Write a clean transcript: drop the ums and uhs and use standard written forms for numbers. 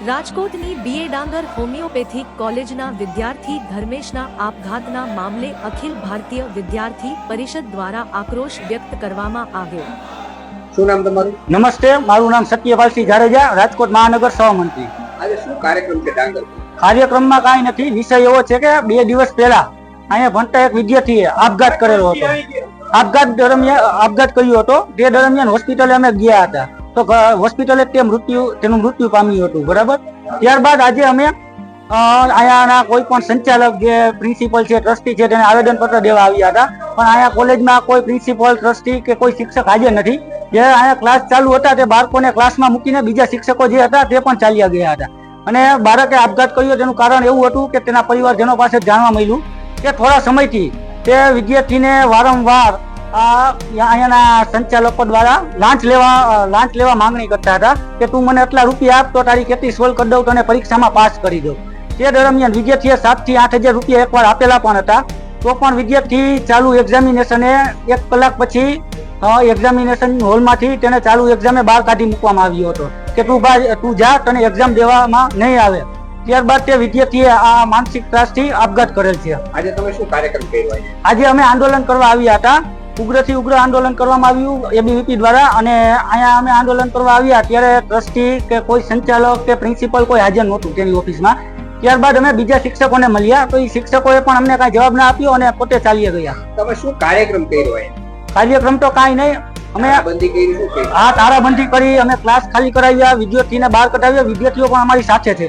રાજકોટની બીએ ડાંગર હોમિયોપેથિક કોલેજના વિદ્યાર્થી ધર્મેશના આપઘાતના મામલે અખિલ ભારતીય વિદ્યાર્થી પરિષદ દ્વારા આક્રોશ વ્યક્ત કરવામાં આવ્યો। શું નામ તમારું? નમસ્તે, મારું નામ સત્યપાલસિંહ જાડેજા, રાજકોટ મહાનગર સહમંત્રી। આજે શું કાર્યક્રમ છે ડાંગર? કાર્યક્રમમાં કાંઈ નથી, વિષય એવો છે કે 2 દિવસ પહેલા અહીંયા ભણતા એક વિદ્યાર્થીએ આપઘાત કરેલો હતો। આપઘાત કર્યો હતો તે દરમિયાન હોસ્પિટલે અમે ગયા હતા, તો હોસ્પિટલે તેનું મૃત્યુ પામ્યું હતું, બરાબર। ત્યારબાદ આજે અમે અહીંયાના કોઈ પણ સંચાલક જે પ્રિન્સિપલ છે, ટ્રસ્ટી છે, તેને આવેદનપત્ર દેવા આવ્યા હતા, પણ અહીંયા કોલેજમાં કોઈ પ્રિન્સિપલ, ટ્રસ્ટી કે કોઈ શિક્ષક હાજર નથી। જે અહીંયા ક્લાસ ચાલુ હતા તે બાળકોને ક્લાસમાં મૂકીને બીજા શિક્ષકો જે હતા તે પણ ચાલ્યા ગયા હતા, અને બાળકે આપઘાત કર્યો તેનું કારણ એવું હતું કે તેના પરિવારજનો પાસે જાણવા મળ્યું કે થોડા સમયથી તે વિદ્યાર્થીને વારંવાર અહીંયાના સંચાલકો દ્વારા લાંચ લેવા માંગણી કરતા હતા કે તું મને આટલા રૂપિયા આપ તો તારી કેટલી સોલ્વ કરી દઉં, તને પરીક્ષામાં પાસ કરી દઉં। તે દરમિયાન વિદ્યાર્થીએ 7 થી 8 હજાર રૂપિયા એકવાર આપેલા પણ હતા, તો પણ વિદ્યાર્થી ચાલુ એક્ઝામિનેશને 1 કલાક પછી એક્ઝામિનેશન હોલમાંથી તેને ચાલુ એક્ઝામે બહાર કાઢી મૂકવામાં આવ્યો હતો કે તું જા, તને એક્ઝામ દેવામાં નહીં આવે। ત્યારબાદ તે વિદ્યાર્થીએ આ માનસિક ત્રાસથી આપઘાત કરેલ છે। આજે તમે શું કાર્યક્રમ કર્યો? આજે અમે આંદોલન કરવા આવ્યા હતા, ઉગ્રથી ઉગ્ર આંદોલન કરવામાં આવ્યું એબીવીપી દ્વારા, અને અહીંયા અમે આંદોલન કરવા આવ્યા ત્યારે ટ્રસ્ટી કે કોઈ સંચાલક કે પ્રિન્સિપલ કોઈ હાજર નહોતું તેની ઓફિસમાં। ત્યારબાદ અમે બીજા શિક્ષકોને મળ્યા, તો એ શિક્ષકોએ પણ અમને કાંઈ જવાબ ના આપ્યો અને પોતે ચાલ્યા ગયા। તમે શું કાર્યક્રમ કર્યો? કાર્યક્રમ તો કાંઈ નહીં, અમે તારાબંધી કરી, અમે ક્લાસ ખાલી કરાવ્યા, વિદ્યાર્થીને બહાર કઢાવ્યા, વિદ્યાર્થીઓ પણ અમારી સાથે છે।